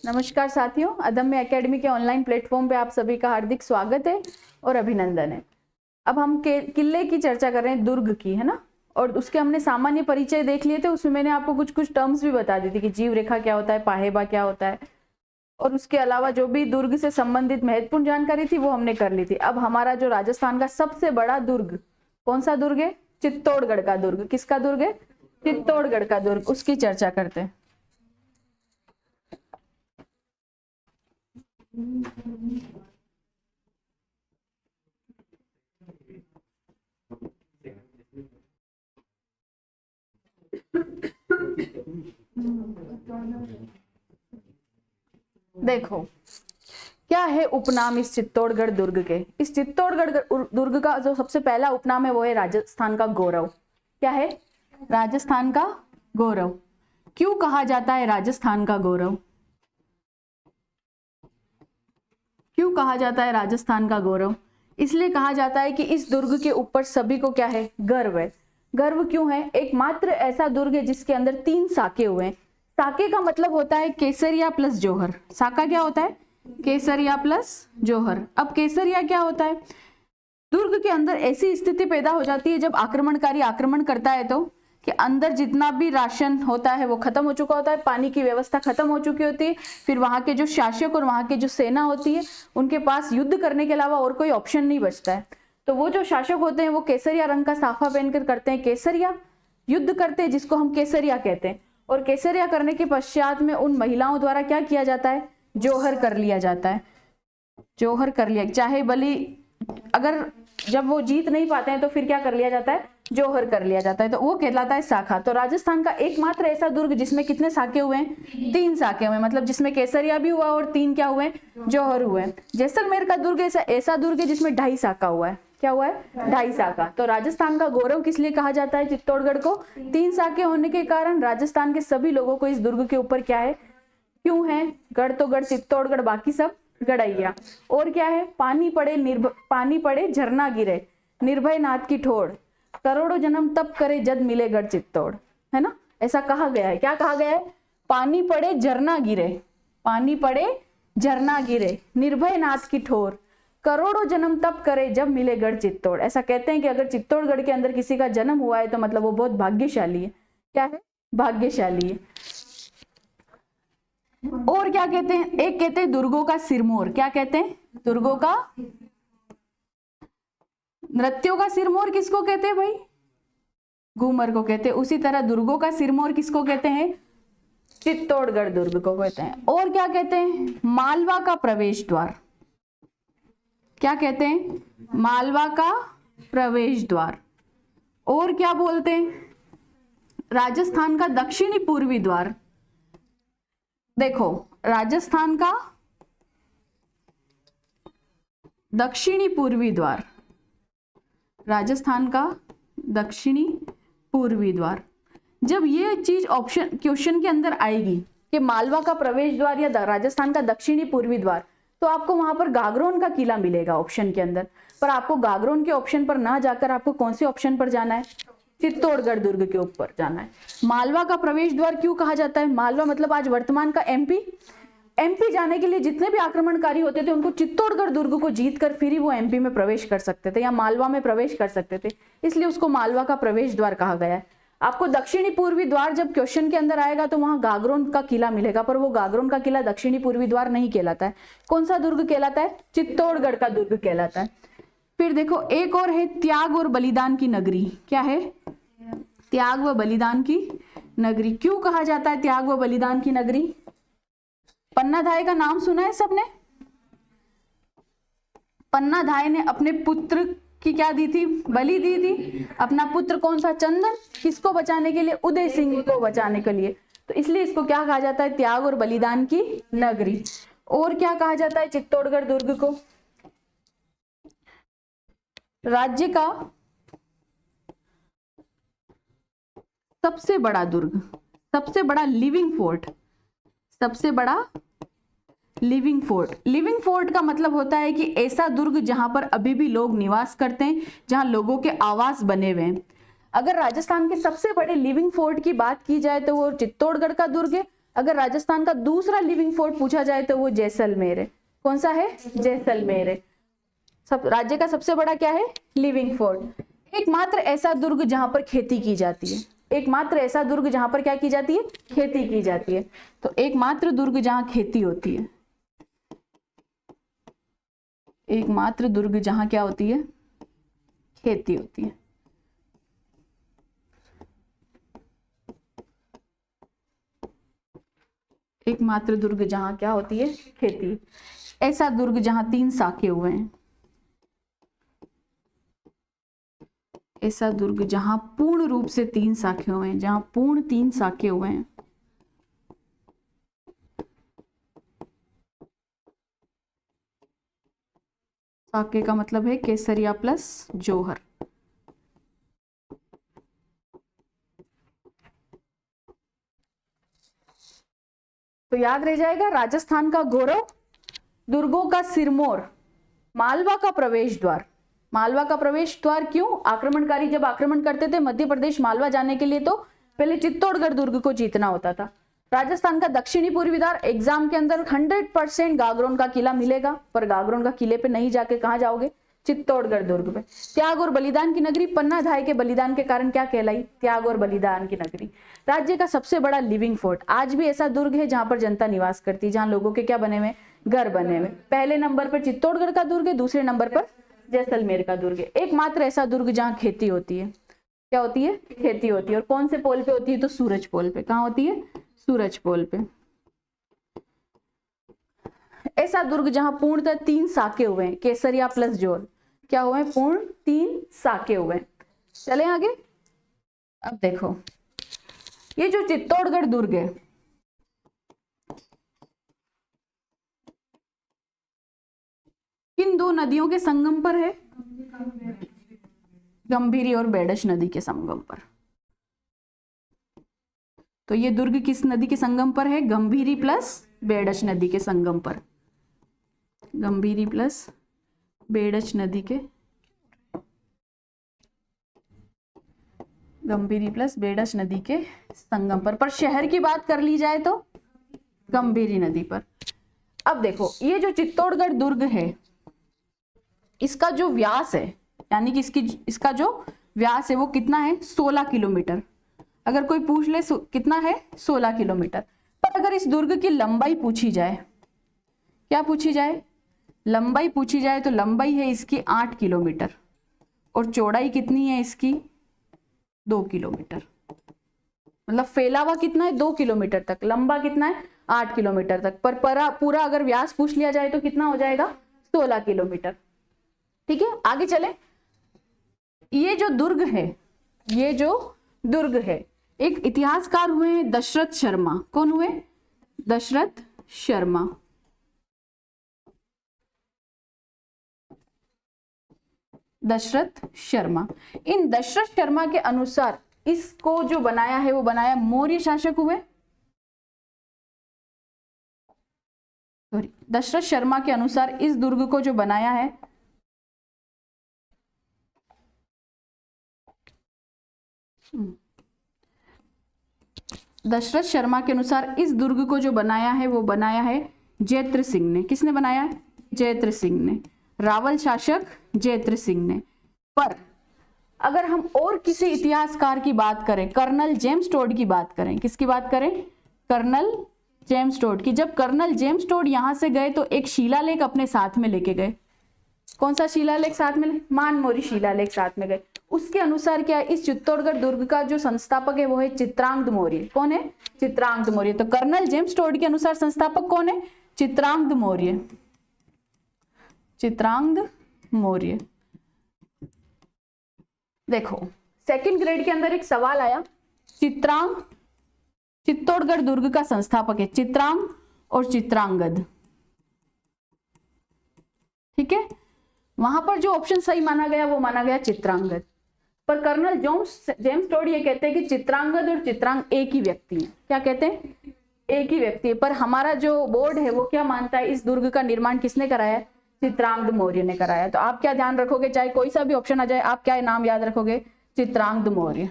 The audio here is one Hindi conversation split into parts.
नमस्कार साथियों, अदम्य एकेडमी के ऑनलाइन प्लेटफॉर्म पे आप सभी का हार्दिक स्वागत है और अभिनंदन है। अब हम किले की चर्चा कर रहे हैं, दुर्ग की, है ना। और उसके हमने सामान्य परिचय देख लिए थे, उसमें मैंने आपको कुछ कुछ टर्म्स भी बता दी थी कि जीव रेखा क्या होता है, पाहेबा क्या होता है, और उसके अलावा जो भी दुर्ग से संबंधित महत्वपूर्ण जानकारी थी वो हमने कर ली थी। अब हमारा जो राजस्थान का सबसे बड़ा दुर्ग, कौन सा दुर्ग है? चित्तौड़गढ़ का दुर्ग। किसका दुर्ग है? चित्तौड़गढ़ का दुर्ग। उसकी चर्चा करते हैं। देखो क्या है उपनाम इस चित्तौड़गढ़ दुर्ग के। इस चित्तौड़गढ़ दुर्ग का जो सबसे पहला उपनाम है वो है राजस्थान का गौरव। क्या है? राजस्थान का गौरव। क्यों कहा जाता है राजस्थान का गौरव? क्यों कहा जाता है राजस्थान का गौरव? इसलिए कहा जाता है कि इस दुर्ग के ऊपर सभी को क्या है? गर्व है। गर्व क्यों है? एकमात्र ऐसा दुर्ग है जिसके अंदर 3 साके हुए हैं। साके का मतलब होता है केसरिया प्लस जौहर। साका क्या होता है? केसरिया प्लस जौहर। अब केसरिया क्या होता है? दुर्ग के अंदर ऐसी स्थिति पैदा हो जाती है जब आक्रमणकारी आक्रमण करता है तो कि अंदर जितना भी राशन होता है वो खत्म हो चुका होता है, पानी की व्यवस्था खत्म हो चुकी होती है। फिर वहां के जो शासक और वहां के जो सेना होती है उनके पास युद्ध करने के अलावा और कोई ऑप्शन नहीं बचता है। तो वो जो शासक होते हैं वो केसरिया रंग का साफा पहनकर करते हैं केसरिया, युद्ध करते हैं, जिसको हम केसरिया कहते हैं। और केसरिया करने के पश्चात में उन महिलाओं द्वारा क्या किया जाता है? जौहर कर लिया जाता है। जौहर कर लिया, चाहे बलि, अगर जब वो जीत नहीं पाते हैं तो फिर क्या कर लिया जाता है? जौहर कर लिया जाता है। तो वो कहलाता है साखा। तो राजस्थान का एकमात्र ऐसा दुर्ग जिसमें कितने साके हुए हैं? 3 साके हुए, मतलब जिसमें केसरिया भी हुआ और 3 क्या हुए? जौहर हुए। जैसलमेर का दुर्ग ऐसा दुर्ग है जिसमें 2.5 साका हुआ है। क्या हुआ है? 2.5 साका। तो राजस्थान का गौरव किस लिए कहा जाता है चित्तौड़गढ़ को? 3 साके होने के कारण राजस्थान के सभी लोगों को इस दुर्ग के ऊपर क्या है? क्यों है? गढ़ तो गढ़ चित्तौड़गढ़, बाकी सब गड़ैया। और क्या है? पानी पड़े झरना गिरे, निर्भय नाथ की ठोड़, करोड़ों जन्म तप करे जद मिले गढ़ चित्तौड़, है ना। ऐसा कहा गया है। क्या कहा गया है? पानी पड़े झरना गिरे, पानी पड़े झरना गिरे, निर्भय नाथ की ठोर, करोड़ों जन्म तप करे जब मिले गढ़ चित्तौड़। ऐसा कहते हैं कि अगर चित्तौड़गढ़ के अंदर किसी का जन्म हुआ है तो मतलब वो बहुत भाग्यशाली है। क्या है? भाग्यशाली है। और क्या कहते हैं? एक कहते हैं दुर्गों का सिरमौर। क्या कहते हैं? दुर्गों का, नृत्यों का सिरमौर किसको कहते हैं भाई? घूमर को कहते हैं। उसी तरह दुर्गों का सिरमौर किसको कहते हैं? चित्तौड़गढ़ दुर्ग को कहते हैं। और क्या कहते हैं? मालवा का प्रवेश द्वार। क्या कहते हैं? मालवा का प्रवेश द्वार। और क्या बोलते हैं? राजस्थान का दक्षिणी पूर्वी द्वार। देखो, राजस्थान का दक्षिणी पूर्वी द्वार, राजस्थान का दक्षिणी पूर्वी द्वार। जब ये चीज ऑप्शन क्वेश्चन के अंदर आएगी कि मालवा का प्रवेश द्वार या राजस्थान का दक्षिणी पूर्वी द्वार, तो आपको वहां पर गागरोन का किला मिलेगा ऑप्शन के अंदर। पर आपको गागरोन के ऑप्शन पर ना जाकर आपको कौन से ऑप्शन पर जाना है? चित्तौड़गढ़ दुर्ग के ऊपर जाना है। मालवा का प्रवेश द्वार क्यों कहा जाता है? मालवा मतलब आज वर्तमान का एमपी जाने के लिए जितने भी आक्रमणकारी होते थे उनको चित्तौड़गढ़ दुर्ग को जीतकर फिर ही वो एमपी में प्रवेश कर सकते थे या मालवा में प्रवेश कर सकते थे, इसलिए उसको मालवा का प्रवेश द्वार कहा गया है। आपको दक्षिणी पूर्वी द्वार जब क्वेश्चन के अंदर आएगा तो वहां गागरोन का किला मिलेगा, पर वो गागरोन का किला दक्षिणी पूर्वी द्वार नहीं कहलाता है। कौन सा दुर्ग कहलाता है? चित्तौड़गढ़ का दुर्ग कहलाता है। फिर देखो, एक और है त्याग और बलिदान की नगरी। क्या है? त्याग व बलिदान की नगरी। क्यों कहा जाता है त्याग व बलिदान की नगरी? पन्नाधाय का नाम सुना है सबने? पन्नाधाय ने अपने पुत्र की क्या दी थी? बलि दी थी। अपना पुत्र कौन सा? चंदन। किसको बचाने के लिए? उदय सिंह को बचाने के लिए। तो इसलिए इसको क्या कहा जाता है? त्याग और बलिदान की नगरी। और क्या कहा जाता है चित्तौड़गढ़ दुर्ग को? राज्य का सबसे बड़ा दुर्ग, सबसे बड़ा लिविंग फोर्ट, सबसे बड़ा लिविंग फोर्ट। लिविंग फोर्ट का मतलब होता है कि ऐसा दुर्ग जहां पर अभी भी लोग निवास करते हैं, जहां लोगों के आवास बने हुए हैं। अगर राजस्थान के सबसे बड़े लिविंग फोर्ट की बात की जाए तो वो चित्तौड़गढ़ का दुर्ग है। अगर राजस्थान का दूसरा लिविंग फोर्ट पूछा जाए तो वो जैसलमेर है। कौन सा है? जैसलमेर है। सब राज्य का सबसे बड़ा क्या है? Living fort. एकमात्र ऐसा दुर्ग जहां पर खेती की जाती है, एकमात्र ऐसा दुर्ग जहां पर क्या की जाती है? खेती की जाती है। तो एकमात्र दुर्ग जहां खेती होती है, एकमात्र दुर्ग जहां क्या होती है? खेती होती है। एकमात्र दुर्ग जहां क्या होती है? खेती। ऐसा दुर्ग जहां 3 साके हुए हैं, ऐसा दुर्ग जहां पूर्ण रूप से 3 साखे हुए हैं, जहां पूर्ण 3 साके हुए हैं। साके का मतलब है केसरिया प्लस जौहर। तो याद रह जाएगा राजस्थान का गौरव, दुर्गों का सिरमौर, मालवा का प्रवेश द्वार। मालवा का प्रवेश द्वार क्यों? आक्रमणकारी जब आक्रमण करते थे मध्य प्रदेश मालवा जाने के लिए तो पहले चित्तौड़गढ़ दुर्ग को जीतना होता था। राजस्थान का दक्षिणी पूर्वी द्वार, एग्जाम के अंदर 100% गागरोन का किला मिलेगा, पर गागरोन का किले पे नहीं जाके कहां जाओगे? चित्तौड़गढ़ दुर्ग पे। त्याग और बलिदान की नगरी, पन्ना धाय के बलिदान के कारण क्या कहलाई? त्याग और बलिदान की नगरी। राज्य का सबसे बड़ा लिविंग फोर्ट, आज भी ऐसा दुर्ग है जहां पर जनता निवास करती है, जहां लोगों के क्या बने हुए? घर बने हुए। पहले नंबर पर चित्तौड़गढ़ का दुर्ग है, दूसरे नंबर पर जैसलमेर का दुर्ग है। एकमात्र ऐसा दुर्ग जहां खेती होती है। क्या होती है? खेती होती है। और कौन से पोल पे होती है? तो सूरज पोल पे। कहां होती है? सूरज पोल पे। ऐसा दुर्ग जहां पूर्णतः 3 साके हुए हैं, केसरिया प्लस जौहर। क्या हुए? पूर्ण 3 साके हुए हैं। चले आगे। अब देखो ये जो चित्तौड़गढ़ दुर्ग है, किन 2 नदियों के संगम पर है? गंभीरी और बेडश नदी के संगम पर। तो ये दुर्ग किस नदी के संगम पर है? गंभीरी प्लस बेडश नदी के संगम पर। गंभीरी प्लस बेडश नदी के, गंभीरी प्लस बेडश नदी के संगम पर शहर की बात कर ली जाए तो गंभीरी नदी पर। अब देखो ये जो चित्तौड़गढ़ दुर्ग है, इसका जो व्यास है, यानी कि इसका जो व्यास है वो कितना है? 16 किलोमीटर। अगर कोई पूछ ले कितना है? 16 किलोमीटर। पर अगर इस दुर्ग की लंबाई पूछी जाए, क्या पूछी जाए? लंबाई पूछी जाए तो लंबाई है इसकी 8 किलोमीटर और चौड़ाई कितनी है इसकी? 2 किलोमीटर। मतलब फैलावा कितना है? 2 किलोमीटर तक। लंबा कितना है? 8 किलोमीटर तक। पर पूरा अगर व्यास पूछ लिया जाए तो कितना हो जाएगा? 16 किलोमीटर। ठीक है, आगे चले। ये जो दुर्ग है, ये जो दुर्ग है, एक इतिहासकार हुए हैं दशरथ शर्मा। कौन हुए? दशरथ शर्मा। दशरथ शर्मा। इन दशरथ शर्मा के अनुसार इसको जो बनाया है वो बनाया मौर्य शासक हुए। दशरथ शर्मा के अनुसार इस दुर्ग को जो बनाया है दशरथ शर्मा के अनुसार इस दुर्ग को जो बनाया है वो बनाया है जैत्र सिंह ने। किसने बनाया है? जैत्र सिंह ने। रावल शासक जैत्र सिंह ने। पर अगर हम और किसी इतिहासकार की बात करें, कर्नल जेम्स टोड की बात करें, किसकी बात करें? कर्नल जेम्स टोड की। जब कर्नल जेम्स टोड यहां से गए तो एक शिलालेख अपने साथ में लेके गए। कौन सा शिलालेख साथ में? मानमोरी शिलालेख साथ में गए। उसके अनुसार क्या है? इस चित्तौड़गढ़ दुर्ग का जो संस्थापक है वो है चित्रांगद मौर्य। कौन है? चित्रांगद मौर्य। तो कर्नल जेम्स टोड के अनुसार संस्थापक कौन है? चित्रांगद मौर्य। चित्रांगद मौर्य। देखो सेकंड ग्रेड के अंदर एक सवाल आया, चित्तौड़गढ़ दुर्ग का संस्थापक है चित्रांग और चित्रांगद। ठीक है, वहां पर जो ऑप्शन सही माना गया वो माना गया चित्रांगद। पर कर्नल जेम्स टोड ये कहते हैं कि चित्रांगद और चित्रांग एक ही व्यक्ति हैं। क्या कहते हैं? एक ही व्यक्ति है। पर हमारा जो बोर्ड है वो क्या मानता है? इस दुर्ग का निर्माण किसने कराया है? चित्रांगद मौर्य ने कराया। तो आप क्या ध्यान रखोगे? चाहे कोई सा भी ऑप्शन आ जाए, आप क्या नाम याद रखोगे? चित्रांगद मौर्य।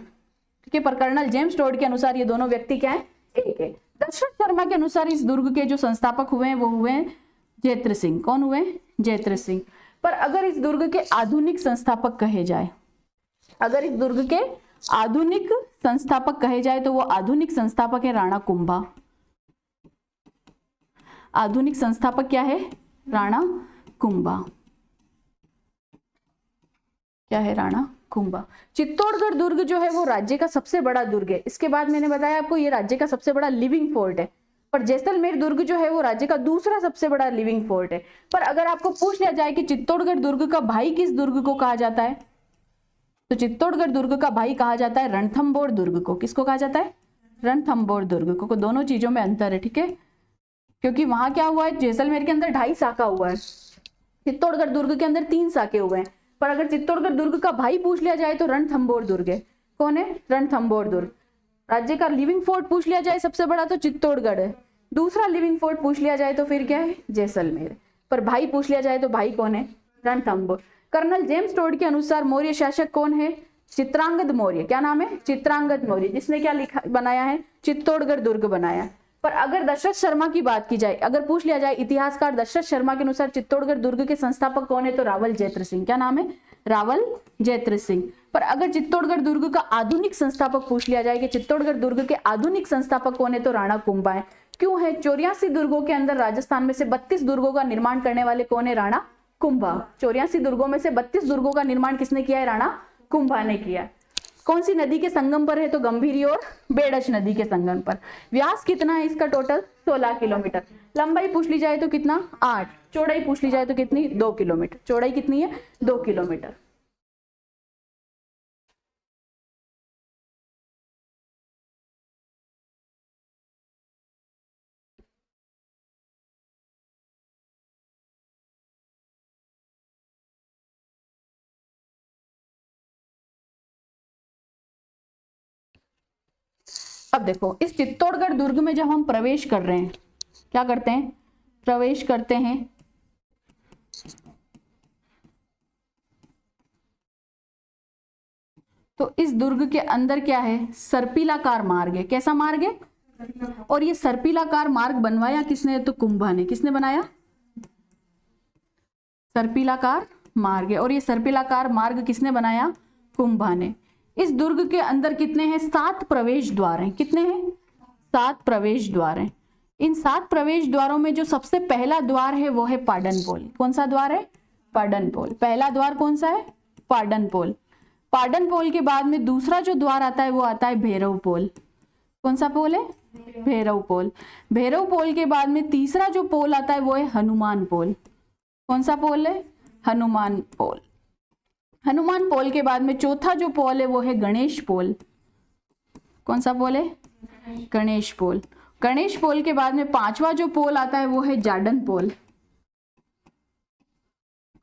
ठीक है, पर कर्नल जेम्स टोड के अनुसार ये दोनों व्यक्ति क्या है? एक है। दशरथ शर्मा के अनुसार इस दुर्ग के जो संस्थापक हुए हैं वो हुए हैं जयद्रथ सिंह। कौन हुए? जयद्रथ सिंह। पर अगर इस दुर्ग के आधुनिक संस्थापक कहे जाए, अगर इस दुर्ग के आधुनिक संस्थापक कहे जाए तो वो आधुनिक संस्थापक है राणा कुंभा। आधुनिक संस्थापक क्या है? राणा कुंभा। क्या है? राणा कुंभा। चित्तौड़गढ़ दुर्ग जो है वो राज्य का सबसे बड़ा दुर्ग है। इसके बाद मैंने बताया आपको ये राज्य का सबसे बड़ा लिविंग फोर्ट है। पर जैसलमेर दुर्ग जो है वो राज्य का दूसरा सबसे बड़ा लिविंग फोर्ट है। पर अगर आपको पूछ लिया जाए कि चित्तौड़गढ़ दुर्ग का भाई किस दुर्ग को कहा जाता है, तो चित्तौड़गढ़ दुर्ग का भाई कहा जाता है रणथंभौर दुर्ग को। किसको कहा जाता है? रणथंभौर दुर्ग को। दोनों चीजों में अंतर है, ठीक है, क्योंकि वहां क्या हुआ है, जैसलमेर के अंदर 2.5 शाखा हुआ है, चित्तौड़गढ़ दुर्ग के अंदर 3 शाखे हुए हैं। पर अगर चित्तौड़गढ़ दुर्ग का भाई पूछ लिया जाए तो रणथंभौर दुर्ग है। कौन है? रणथंभौर दुर्ग। राज्य का लिविंग फोर्ट पूछ लिया जाए सबसे बड़ा तो चित्तौड़गढ़ है। दूसरा लिविंग फोर्ट पूछ लिया जाए तो फिर क्या है? जैसलमेर। पर भाई पूछ लिया जाए तो भाई कौन है? रणथंभौर। कर्नल जेम्स टोड के अनुसार मौर्य शासक कौन है? चित्रांगद मौर्य। क्या नाम है? चित्रांगद मौर्य, जिसने क्या लिखा बनाया है? चित्तौड़गढ़ दुर्ग बनाया। पर अगर दशरथ शर्मा की बात की जाए, अगर पूछ लिया जाए इतिहासकार दशरथ शर्मा के अनुसार चित्तौड़गढ़ दुर्ग के संस्थापक कौन है, तो रावल जयद्रथ सिंह। क्या नाम है? रावल जयद्रथ सिंह। पर अगर चित्तौड़गढ़ दुर्ग का आधुनिक संस्थापक पूछ लिया जाए कि चित्तौड़गढ़ दुर्ग के आधुनिक संस्थापक कौन है, तो राणा कुंभा है। क्यों है? 84 दुर्गों के अंदर राजस्थान में से 32 दुर्गों का निर्माण करने वाले कौन है? राणा कुंभा। 84 दुर्गों में से 32 दुर्गों का निर्माण किसने किया है? राणा कुंभा ने किया है। कौन सी नदी के संगम पर है, तो गंभीरी और बेडच नदी के संगम पर। व्यास कितना है इसका? Total 16 kilometre. लंबाई पूछ ली जाए तो कितना? 8। चौड़ाई पूछ ली जाए तो कितनी? 2 किलोमीटर। चौड़ाई कितनी है? 2 किलोमीटर। अब देखो, इस चित्तौड़गढ़ दुर्ग में जब हम प्रवेश कर रहे हैं, क्या करते हैं? प्रवेश करते हैं तो इस दुर्ग के अंदर क्या है? सर्पिलाकार मार्ग है। कैसा मार्ग है? और ये सर्पिलाकार मार्ग बनवाया किसने? तो कुंभा ने। किसने बनाया? सर्पिलाकार मार्ग है। और ये सर्पिलाकार मार्ग किसने बनाया? कुंभा ने। इस दुर्ग के अंदर कितने हैं? 7 प्रवेश द्वार हैं। कितने हैं? 7 प्रवेश द्वार हैं। इन 7 प्रवेश द्वारों में जो सबसे पहला द्वार है वो है पाडनपोल। कौन सा द्वार है? पाडनपोल। पहला द्वार कौन सा है? पाडनपोल। पाडनपोल के बाद में दूसरा जो द्वार आता है वो आता है भैरवपोल। कौन सा पोल है? भैरवपोल। भैरवपोल के बाद में तीसरा जो पोल आता है वो है हनुमान पोल। कौन सा पोल है? हनुमान पोल। हनुमान पोल के बाद में चौथा जो पोल है वो है गणेश पोल। कौन सा पोल है? गणेश पोल। गणेश पोल के बाद में पांचवा जो पोल आता है वो है जार्डन पोल।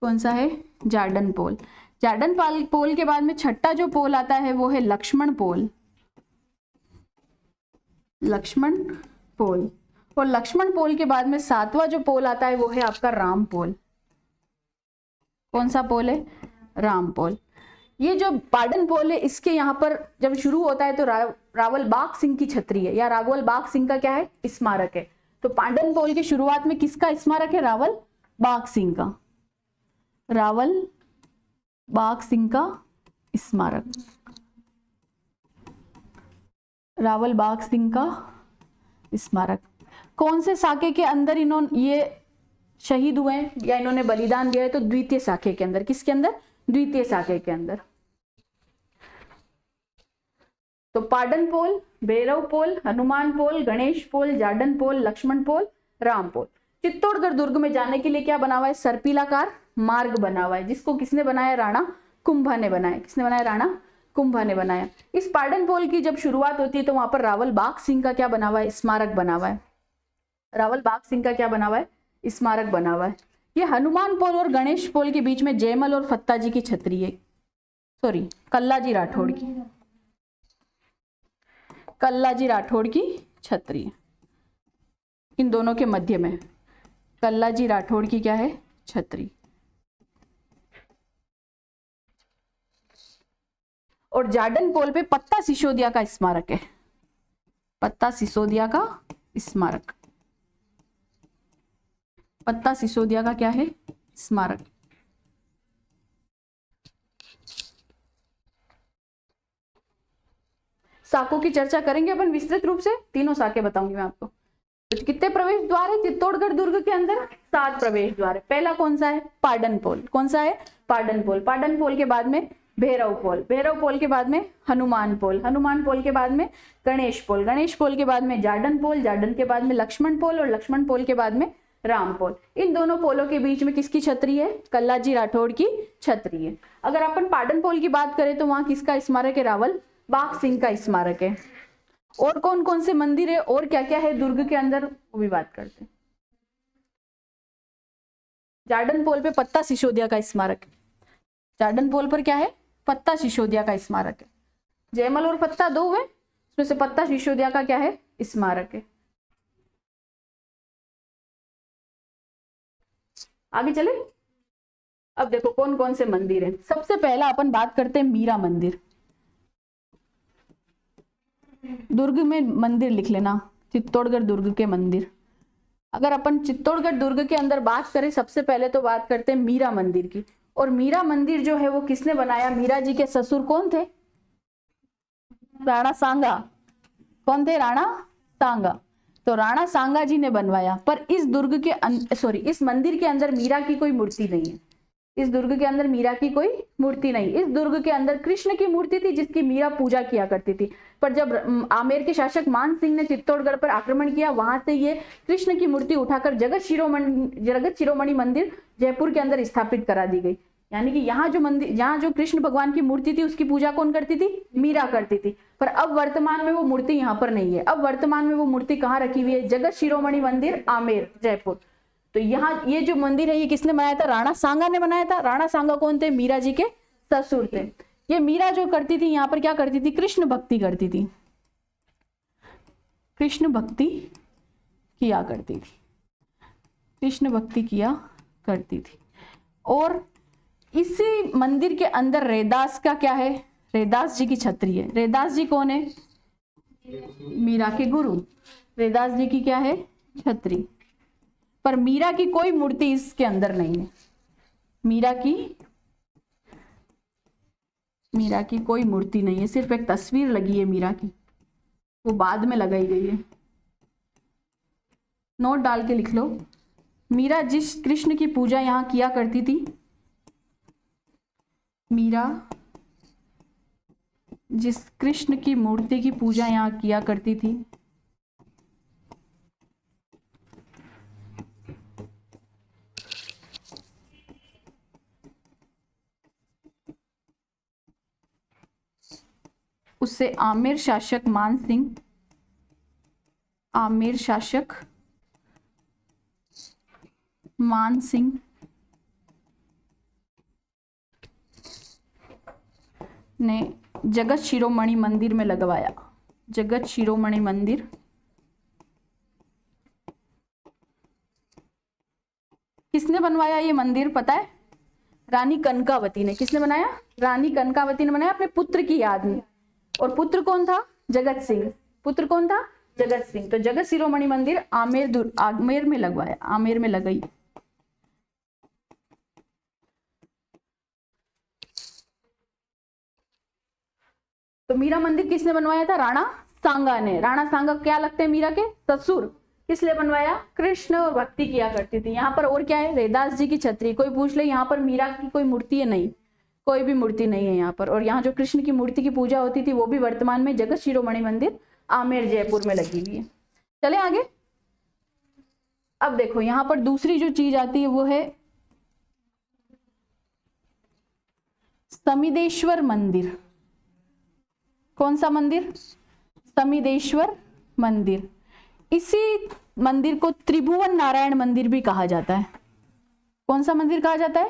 कौन सा है? जार्डन पोल। जार्डन पोल के बाद में छठा जो पोल आता है वो है लक्ष्मण पोल। लक्ष्मण पोल। और लक्ष्मण पोल के बाद में 7वां जो पोल आता है वो है आपका राम पोल। कौन सा पोल है? राम पोल। ये जो पाडन पोल है इसके यहाँ पर जब शुरू होता है तो रावल बाग सिंह की छतरी है, या रावल बाग सिंह का क्या है? स्मारक है। तो पाडन पोल की शुरुआत में किसका स्मारक है? रावल बाग सिंह का। रावल बाग सिंह का स्मारक। रावल बाग सिंह का स्मारक। कौन से साके के अंदर इन्होंने ये शहीद हुए हैं या इन्होंने बलिदान दिया है? तो द्वितीय साके के अंदर। किसके अंदर? द्वितीय साके के अंदर। तो पाडन पोल, भैरव पोल, हनुमान पोल, गणेश पोल, जार्डन पोल, लक्ष्मण पोल, राम पोल। चित्तौड़गढ़ दुर्ग में जाने के लिए क्या बना हुआ है? सर्पिलाकार मार्ग बना हुआ है, जिसको किसने बनाया? राणा कुंभा ने बनाया। किसने बनाया? राणा कुंभा ने बनाया। इस पाडन पोल की जब शुरुआत होती है तो वहां पर रावल बाग सिंह का क्या बना हुआ है? स्मारक बना हुआ है। रावल बाग सिंह का क्या बना हुआ है? स्मारक बना हुआ है। ये हनुमान पोल और गणेश पोल के बीच में जयमल और फत्ता जी की छतरी है, सॉरी कल्लाजी राठौड़ की। कल्लाजी राठौड़ की छतरी है, इन दोनों के मध्य में कल्लाजी राठौड़ की क्या है? छतरी। और जार्डन पोल पे पत्ता सिसोदिया का स्मारक है। पत्ता सिसोदिया का स्मारक। पत्ता सिसोदिया का क्या है? स्मारक। साकों की चर्चा करेंगे अपन विस्तृत रूप से, तीनों साके बताऊंगी मैं आपको। तो कितने प्रवेश द्वार है चित्तौड़गढ़ दुर्ग के अंदर? 7 प्रवेश द्वार है। पहला कौन सा है? पाडन पोल। कौन सा है? पाडन पोल। पाडन पोल के बाद में भैरव पोल। भैरव पोल के बाद में हनुमान पोल। हनुमान पोल के बाद में गणेश पोल। गणेश पोल के बाद में जाडन पोल। जाडन के बाद में लक्ष्मण पोल और लक्ष्मण पोल के बाद में राम पोल। इन दोनों पोलों के बीच में किसकी छतरी है? कल्लाजी राठौड़ की छतरी है। अगर अपन पाडन पोल की बात करें तो वहां किसका स्मारक है? रावल बाग सिंह का स्मारक है। और कौन कौन से मंदिर है और क्या क्या है दुर्ग के अंदर, वो भी बात करते हैं। जाडन पोल पे पत्ता सिसोदिया का स्मारक है। जाडन पोल पर क्या है? पत्ता सिसोदिया का स्मारक है। जयमल और पत्ता 2 है, उसमें से पत्ता सिसोदिया का क्या है? स्मारक है। आगे चले। अब देखो कौन कौन से मंदिर हैं। सबसे पहला अपन बात करते हैं मीरा मंदिर। दुर्ग में मंदिर लिख लेना, चित्तौड़गढ़ दुर्ग के मंदिर। अगर अपन चित्तौड़गढ़ दुर्ग के अंदर बात करें, सबसे पहले तो बात करते हैं मीरा मंदिर की। और मीरा मंदिर जो है वो किसने बनाया? मीरा जी के ससुर कौन थे? राणा सांगा। कौन थे? राणा सांगा। तो राणा सांगा जी ने बनवाया। पर इस दुर्ग के इस मंदिर के अंदर मीरा की कोई मूर्ति नहीं है। इस दुर्ग के अंदर मीरा की कोई मूर्ति नहीं। इस दुर्ग के अंदर कृष्ण की मूर्ति थी जिसकी मीरा पूजा किया करती थी। पर जब आमेर के शासक मान सिंह ने चित्तौड़गढ़ पर आक्रमण किया, वहां से ये कृष्ण की मूर्ति उठाकर जगत शिरोमणि मंदिर जयपुर के अंदर स्थापित करा दी गई। यानी कि यहाँ जो कृष्ण भगवान की मूर्ति थी उसकी पूजा कौन करती थी? मीरा करती थी। पर अब वर्तमान में वो मूर्ति यहाँ पर नहीं है। अब वर्तमान में वो मूर्ति कहाँ रखी हुई है? जगत शिरोमणि मंदिर आमेर जयपुर। तो यहाँ ये जो मंदिर है ये किसने बनाया था? राणा सांगा ने बनाया था। राणा सांगा कौन थे? मीरा जी के ससुर थे। ये मीरा जो करती थी यहाँ पर क्या करती थी? कृष्ण भक्ति करती थी। कृष्ण भक्ति किया करती थी। कृष्ण भक्ति किया करती थी। और इसी मंदिर के अंदर रैदास का क्या है? रैदास जी की छतरी है। रैदास जी कौन है? मीरा के गुरु। रैदास जी की क्या है? छतरी। पर मीरा की कोई मूर्ति इसके अंदर नहीं है। मीरा की कोई मूर्ति नहीं है, सिर्फ एक तस्वीर लगी है मीरा की, वो बाद में लगाई गई है। नोट डाल के लिख लो। मीरा जिस कृष्ण की पूजा यहाँ किया करती थी, मीरा जिस कृष्ण की मूर्ति की पूजा यहाँ किया करती थी, उससे आमेर शासक मान सिंह ने जगत शिरोमणि मंदिर में लगवाया। जगत शिरोमणि मंदिर किसने बनवाया? ये मंदिर पता है? रानी कनकावती ने। किसने बनाया? रानी कनकावती ने बनाया अपने पुत्र की याद में। और पुत्र कौन था? जगत सिंह। पुत्र कौन था? जगत सिंह। तो जगत शिरोमणि मंदिर आमेर में लगवाया, आमेर में लगाई। तो मीरा मंदिर किसने बनवाया था? राणा सांगा ने। राणा सांगा क्या लगते हैं? मीरा के ससुर। किस लिए बनवाया? कृष्ण भक्ति किया करती थी। यहाँ पर और क्या है? रैदास जी की छतरी। कोई पूछ ले यहाँ पर मीरा की कोई मूर्ति है? नहीं, कोई भी मूर्ति नहीं है यहाँ पर। और यहाँ जो कृष्ण की मूर्ति की पूजा होती थी वो भी वर्तमान में जगत शिरोमणि मंदिर आमेर जयपुर में लगी हुई है। चले आगे। अब देखो यहाँ पर दूसरी जो चीज आती है वो है समिदेश्वर मंदिर। कौन सा मंदिर? समिदेश्वर मंदिर। इसी मंदिर को त्रिभुवन नारायण मंदिर भी कहा जाता है। कौन सा मंदिर कहा जाता है?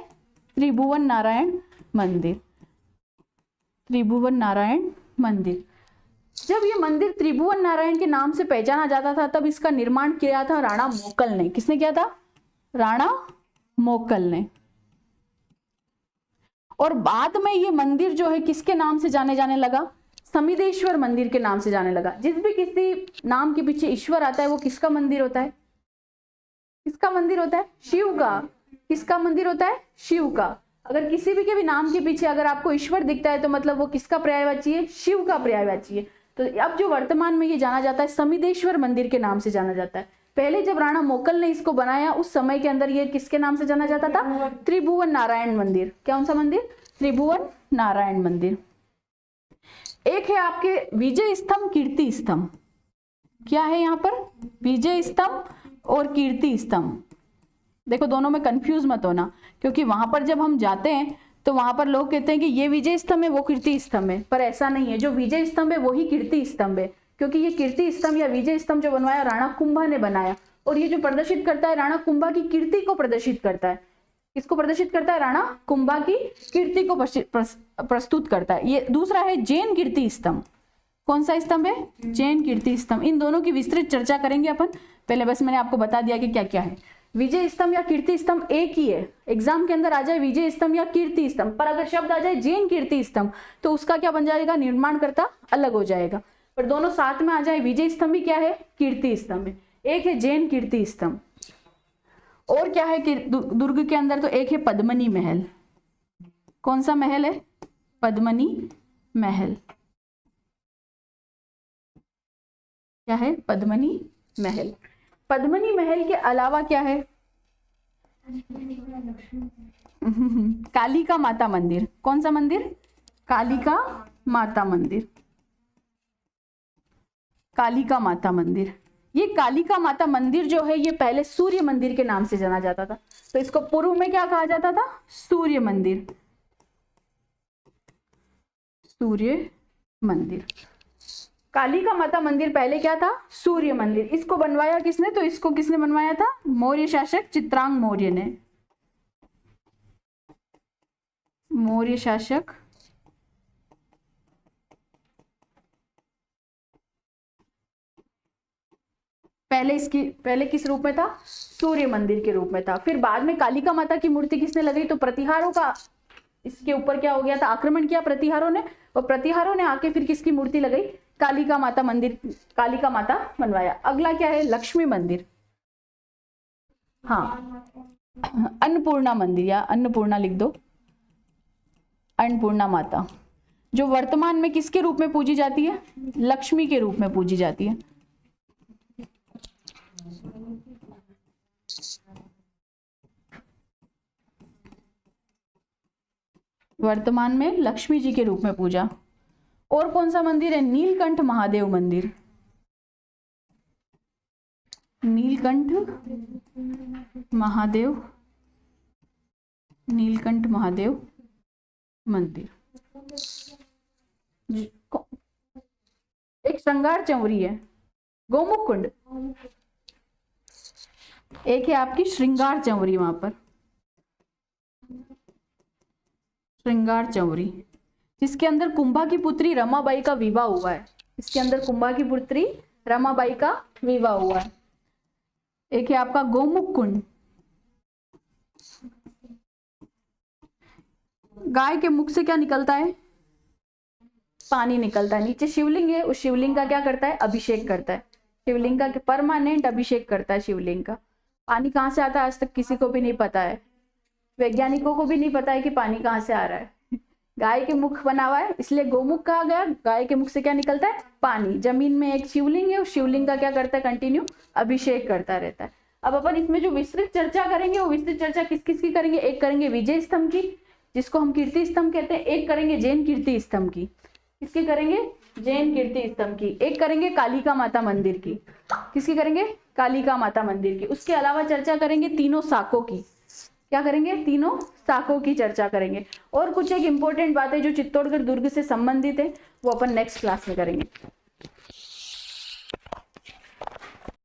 त्रिभुवन नारायण मंदिर। त्रिभुवन नारायण मंदिर। जब ये मंदिर त्रिभुवन नारायण के नाम से पहचाना जाता था तब इसका निर्माण किया था राणा मोकल ने। किसने किया था? राणा मोकल ने। और बाद में ये मंदिर जो है किसके नाम से जाने लगा? समिदेश्वर मंदिर के नाम से जाने लगा। जिस भी किसी नाम के पीछे ईश्वर आता है वो किसका मंदिर होता है? किसका मंदिर होता है? शिव का। किसका मंदिर होता है? शिव का। अगर किसी भी के भी नाम के पीछे अगर आपको ईश्वर दिखता है तो मतलब वो किसका पर्यायवाची है? शिव का पर्यायवाची है। तो अब जो वर्तमान में ये जाना जाता है समिदेश्वर मंदिर के नाम से जाना जाता है। पहले जब राणा मोकल ने इसको बनाया उस समय के अंदर ये किसके नाम से जाना जाता था? त्रिभुवन नारायण मंदिर। कौन सा मंदिर? त्रिभुवन नारायण मंदिर। एक है आपके विजय स्तंभ, कीर्ति स्तंभ। क्या है यहाँ पर? विजय स्तंभ और कीर्ति स्तंभ। देखो दोनों में कंफ्यूज मत होना, क्योंकि वहां पर जब हम जाते हैं तो वहां पर लोग कहते हैं कि ये विजय स्तंभ है वो कीर्ति स्तंभ है, पर ऐसा नहीं है। जो विजय स्तंभ है वही कीर्ति स्तंभ है, क्योंकि ये कीर्ति स्तंभ या विजय स्तंभ जो बनवाया राणा कुंभा ने बनाया, और ये जो प्रदर्शित करता है राणा कुंभा की कीर्ति को प्रदर्शित करता है। किसको प्रदर्शित करता है? राणा कुंभा की कीर्ति को प्रस्तुत करता है। ये दूसरा है जैन कीर्ति स्तंभ। कौन सा स्तंभ है? जैन कीर्ति स्तंभ। इन दोनों की विस्तृत चर्चा करेंगे अपन। पहले बस मैंने आपको बता दिया कि क्या क्या है। विजय स्तंभ या कीर्ति स्तंभ एक ही है। एग्जाम के अंदर आ जाए विजय स्तंभ या कीर्ति स्तंभ, पर अगर शब्द आ जाए जैन कीर्ति स्तंभ तो उसका क्या बन जाएगा? निर्माणकर्ता अलग हो जाएगा। पर दोनों साथ में आ जाए, विजय स्तंभ भी क्या है? कीर्ति स्तंभ है। एक है जैन कीर्ति स्तंभ, और क्या है कि दुर्ग के अंदर? तो एक है पद्मनी महल। कौन सा महल है? पद्मनी महल। क्या है? पद्मनी महल। पद्मनी महल के अलावा क्या है? कालिका माता मंदिर। कौन सा मंदिर? कालिका माता मंदिर। कालिका माता मंदिर। ये कालिका माता मंदिर जो है ये पहले सूर्य मंदिर के नाम से जाना जाता था। तो इसको पूर्व में क्या कहा जाता था? सूर्य मंदिर। सूर्य मंदिर। कालिका माता मंदिर पहले क्या था? सूर्य मंदिर। इसको बनवाया किसने? तो इसको किसने बनवाया था? मौर्य शासक चित्रांग मौर्य ने। मौर्य शासक पहले किस रूप में था? सूर्य मंदिर के रूप में था। फिर बाद में कालिका माता की मूर्ति किसने लगाई? तो प्रतिहारों का इसके ऊपर क्या हो गया था? आक्रमण किया प्रतिहारों ने, और प्रतिहारों ने आके फिर किसकी मूर्ति लगाई? कालिका माता मंदिर, कालिका माता बनवाया। अगला क्या है? लक्ष्मी मंदिर। हाँ, अन्नपूर्णा मंदिर या अन्नपूर्णा लिख दो। अन्नपूर्णा माता जो वर्तमान में किसके रूप में पूजी जाती है? लक्ष्मी के रूप में पूजी जाती है। वर्तमान में लक्ष्मी जी के रूप में पूजा। और कौन सा मंदिर है? नीलकंठ महादेव मंदिर। नीलकंठ महादेव, नीलकंठ महादेव मंदिर। एक श्रृंगार चंवरी है, गोमुख कुंड। एक है आपकी श्रृंगार चंवरी, वहां पर श्रृंगार चंवरी, जिसके अंदर कुंभा की पुत्री रमाबाई का विवाह हुआ है। इसके अंदर कुंभा की पुत्री रमाबाई का विवाह हुआ है। एक है आपका गोमुख कुंड। गाय के मुख से क्या निकलता है? पानी निकलता है। नीचे शिवलिंग है, उस शिवलिंग का क्या करता है? अभिषेक करता है। शिवलिंग का परमानेंट अभिषेक करता है शिवलिंग का। पानी कहाँ से आता है आज तक किसी को भी नहीं पता है, वैज्ञानिकों को भी नहीं पता है कि पानी कहाँ से आ रहा है। गाय के मुख बना हुआ है इसलिए गोमुख कहा गया। गाय के मुख से क्या निकलता है? पानी। जमीन में एक शिवलिंग है, उस शिवलिंग का क्या करता है? कंटिन्यू अभिषेक करता रहता है। अब अपन इसमें जो विस्तृत चर्चा करेंगे वो विस्तृत चर्चा किस किस की करेंगे? एक करेंगे विजय स्तंभ की, जिसको हम कीर्ति स्तंभ कहते हैं। एक करेंगे जैन कीर्ति स्तंभ की। किसकी करेंगे? जैन कीर्ति स्तंभ की। एक करेंगे कालिका माता मंदिर की। किसकी करेंगे? कालिका माता मंदिर की। उसके अलावा चर्चा करेंगे तीनों साकों की। क्या करेंगे? तीनों साकों की चर्चा करेंगे। और कुछ एक इंपॉर्टेंट बातें जो चित्तौड़गढ़ दुर्ग से संबंधित है वो अपन नेक्स्ट क्लास में करेंगे।